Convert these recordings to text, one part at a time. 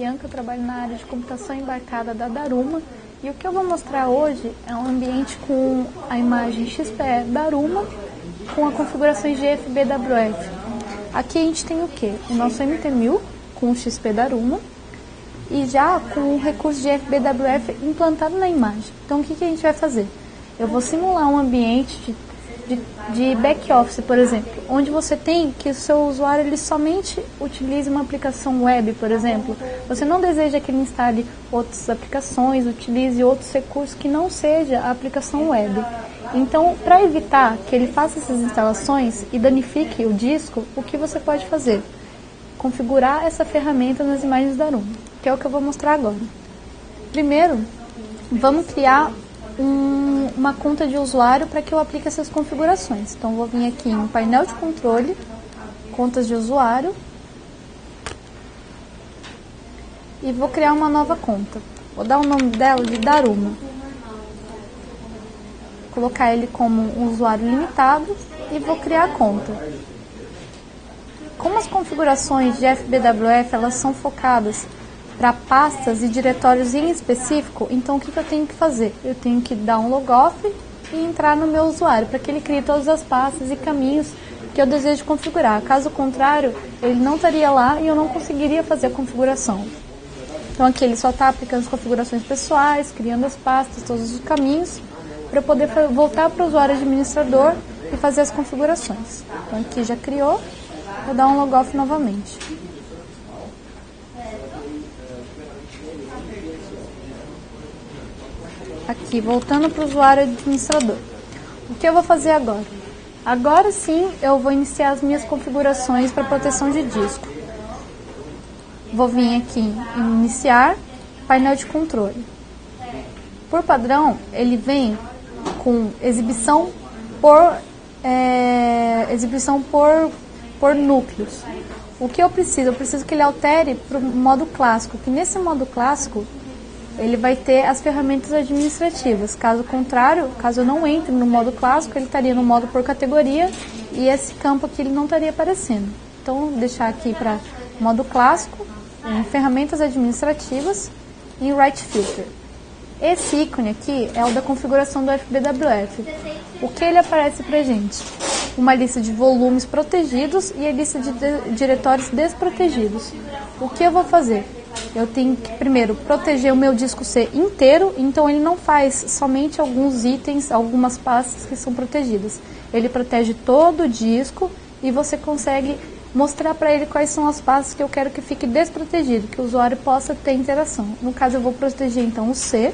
Bianca, eu trabalho na área de computação embarcada da Daruma e o que eu vou mostrar hoje é um ambiente com a imagem XPE Daruma com a configuração GFBWF. Aqui a gente tem o que? O nosso MT1000 com o XP Daruma e já com o recurso de GFBWF implantado na imagem. Então o que a gente vai fazer? Eu vou simular um ambiente de back-office, por exemplo, onde você tem que o seu usuário ele somente utilize uma aplicação web, por exemplo. Você não deseja que ele instale outras aplicações, utilize outros recursos que não seja a aplicação web. Então, para evitar que ele faça essas instalações e danifique o disco, o que você pode fazer? Configurar essa ferramenta nas imagens da Daruma, que é o que eu vou mostrar agora. Primeiro, vamos criar uma conta de usuário para que eu aplique essas configurações. Então, vou vir aqui em painel de controle, contas de usuário, e vou criar uma nova conta. Vou dar o nome dela de Daruma. Colocar ele como um usuário limitado e vou criar a conta. Como as configurações de FBWF elas são focadas para pastas e diretórios em específico, então o que eu tenho que fazer? Eu tenho que dar um logoff e entrar no meu usuário, para que ele crie todas as pastas e caminhos que eu desejo configurar. Caso contrário, ele não estaria lá e eu não conseguiria fazer a configuração. Então aqui ele só está aplicando as configurações pessoais, criando as pastas, todos os caminhos, para eu poder voltar para o usuário administrador e fazer as configurações. Então aqui já criou, vou dar um logoff novamente. Aqui, voltando para o usuário administrador. O que eu vou fazer agora? Agora sim, eu vou iniciar as minhas configurações para proteção de disco. Vou vir aqui em iniciar, painel de controle. Por padrão, ele vem com exibição por núcleos. O que eu preciso? Eu preciso que ele altere para o modo clássico, que nesse modo clássico ele vai ter as ferramentas administrativas. Caso contrário, caso eu não entre no modo clássico, ele estaria no modo por categoria e esse campo aqui ele não estaria aparecendo. Então, vou deixar aqui para modo clássico, em ferramentas administrativas e em Write Filter. Esse ícone aqui é o da configuração do FBWF. O que ele aparece para a gente? Uma lista de volumes protegidos e a lista de diretórios desprotegidos. O que eu vou fazer? Eu tenho que, primeiro, proteger o meu disco C inteiro, então ele não faz somente alguns itens, algumas pastas que são protegidas. Ele protege todo o disco e você consegue mostrar para ele quais são as pastas que eu quero que fique desprotegido, que o usuário possa ter interação. No caso, eu vou proteger então o C.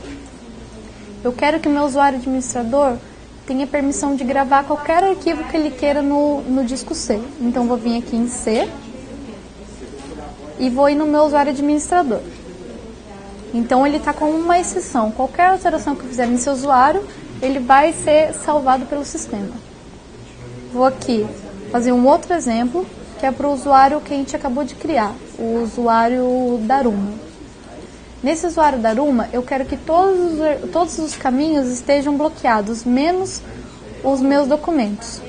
Eu quero que o meu usuário administrador tenha permissão de gravar qualquer arquivo que ele queira no disco C. Então, vou vir aqui em C e vou ir no meu usuário administrador. Então, ele está com uma exceção. Qualquer alteração que eu fizer nesse usuário, ele vai ser salvado pelo sistema. Vou aqui fazer um outro exemplo, que é para o usuário que a gente acabou de criar, o usuário Daruma. Nesse usuário Daruma, eu quero que todos os caminhos estejam bloqueados, menos os meus documentos.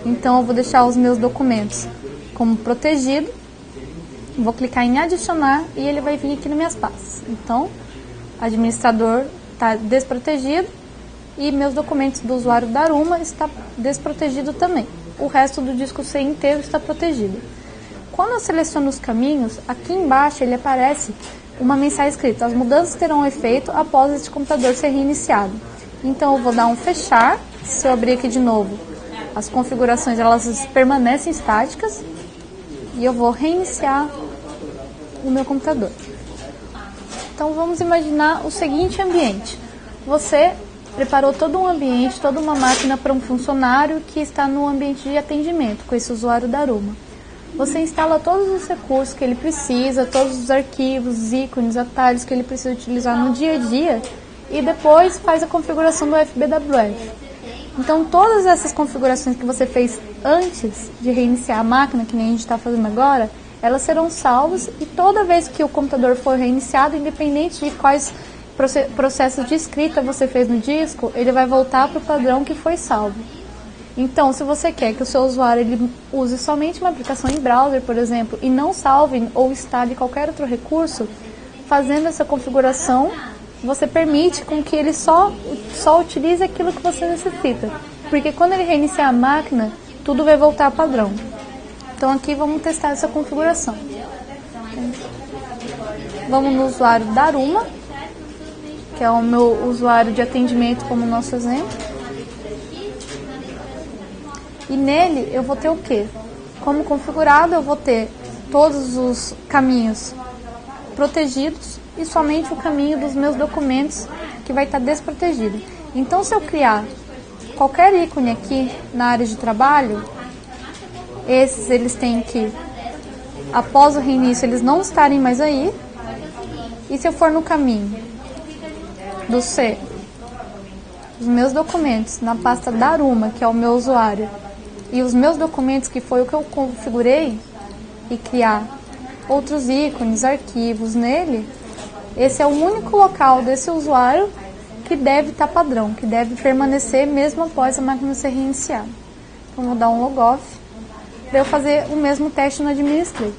Então, eu vou deixar os meus documentos como protegido. Vou clicar em adicionar e ele vai vir aqui nas minhas pastas. Então, administrador está desprotegido e meus documentos do usuário Daruma está desprotegido também. O resto do disco C inteiro está protegido. Quando eu seleciono os caminhos, aqui embaixo ele aparece uma mensagem escrita: as mudanças terão efeito após este computador ser reiniciado. Então, eu vou dar um fechar. Se eu abrir aqui de novo, as configurações elas permanecem estáticas. E eu vou reiniciar o meu computador. Então, vamos imaginar o seguinte ambiente. Você preparou todo um ambiente, toda uma máquina para um funcionário que está no ambiente de atendimento com esse usuário Daruma. Você instala todos os recursos que ele precisa, todos os arquivos, ícones, atalhos que ele precisa utilizar no dia a dia e depois faz a configuração do FBWF. Então, todas essas configurações que você fez antes de reiniciar a máquina, que nem a gente está fazendo agora, elas serão salvas e toda vez que o computador for reiniciado, independente de quais processos de escrita você fez no disco, ele vai voltar para o padrão que foi salvo. Então, se você quer que o seu usuário ele use somente uma aplicação em browser, por exemplo, e não salve ou instale qualquer outro recurso, fazendo essa configuração, você permite com que ele só utilize aquilo que você necessita. Porque quando ele reiniciar a máquina, tudo vai voltar a padrão. Então aqui vamos testar essa configuração. Vamos no usuário Daruma, que é o meu usuário de atendimento como nosso exemplo. E nele eu vou ter o quê? Como configurado, eu vou ter todos os caminhos protegidos e somente o caminho dos meus documentos que vai estar desprotegido. Então, se eu criar qualquer ícone aqui na área de trabalho, eles têm que, após o reinício, eles não estarem mais aí. E se eu for no caminho dos meus documentos, na pasta Daruma, que é o meu usuário, e os meus documentos, que foi o que eu configurei, e criar outros ícones, arquivos nele, esse é o único local desse usuário que deve estar padrão, que deve permanecer mesmo após a máquina ser reiniciada. Então, vou dar um logoff para eu fazer o mesmo teste no Administrator.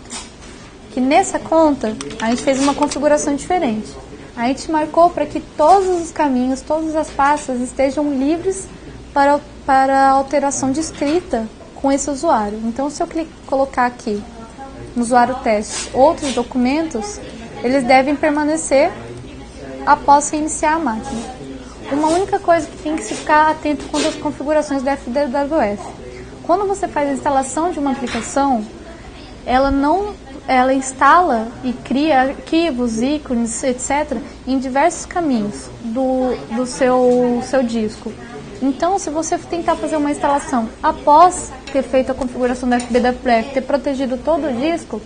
Que nessa conta, a gente fez uma configuração diferente. A gente marcou para que todos os caminhos, todas as pastas estejam livres para alteração de escrita com esse usuário. Então, se eu colocar aqui no usuário teste outros documentos, eles devem permanecer após reiniciar a máquina. Uma única coisa que tem que se ficar atento com as configurações do FBWF. Quando você faz a instalação de uma aplicação, ela instala e cria arquivos, ícones, etc., em diversos caminhos do seu disco. Então, se você tentar fazer uma instalação após ter feito a configuração do FBWF, ter protegido todo o disco,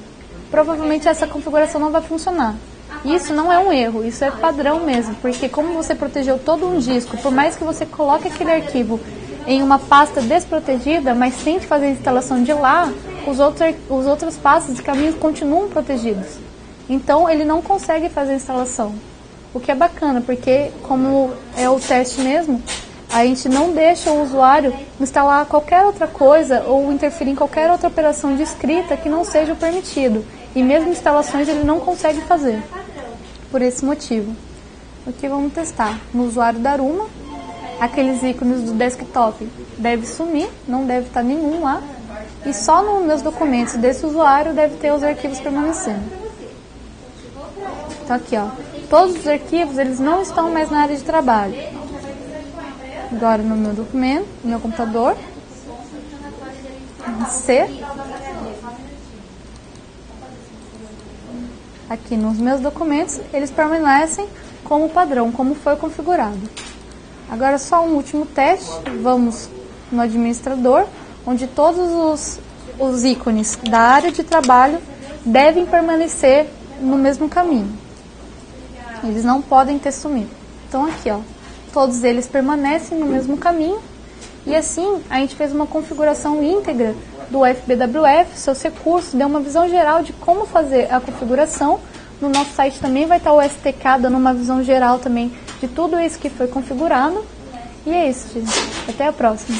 provavelmente essa configuração não vai funcionar. Isso não é um erro, isso é padrão mesmo, porque como você protegeu todo um disco, por mais que você coloque aquele arquivo em uma pasta desprotegida, mas tente fazer a instalação de lá, os outros pastas e caminhos continuam protegidos. Então, ele não consegue fazer a instalação. O que é bacana, porque como é o teste mesmo, a gente não deixa o usuário instalar qualquer outra coisa ou interferir em qualquer outra operação de escrita que não seja permitido. E mesmo instalações ele não consegue fazer. Por esse motivo. Aqui vamos testar. No usuário Daruma, aqueles ícones do desktop deve sumir, não deve estar nenhum lá. E só nos meus documentos desse usuário deve ter os arquivos permanecendo. Então aqui, ó, todos os arquivos eles não estão mais na área de trabalho. Agora no meu documento, no meu computador, C, aqui nos meus documentos, eles permanecem como padrão, como foi configurado. Agora só um último teste, vamos no administrador, onde todos os ícones da área de trabalho devem permanecer no mesmo caminho. Eles não podem ter sumido. Então aqui, ó, todos eles permanecem no mesmo caminho e assim a gente fez uma configuração íntegra do FBWF, seus recursos, deu uma visão geral de como fazer a configuração. No nosso site também vai estar o STK dando uma visão geral também de tudo isso que foi configurado. E é isso, gente. Até a próxima.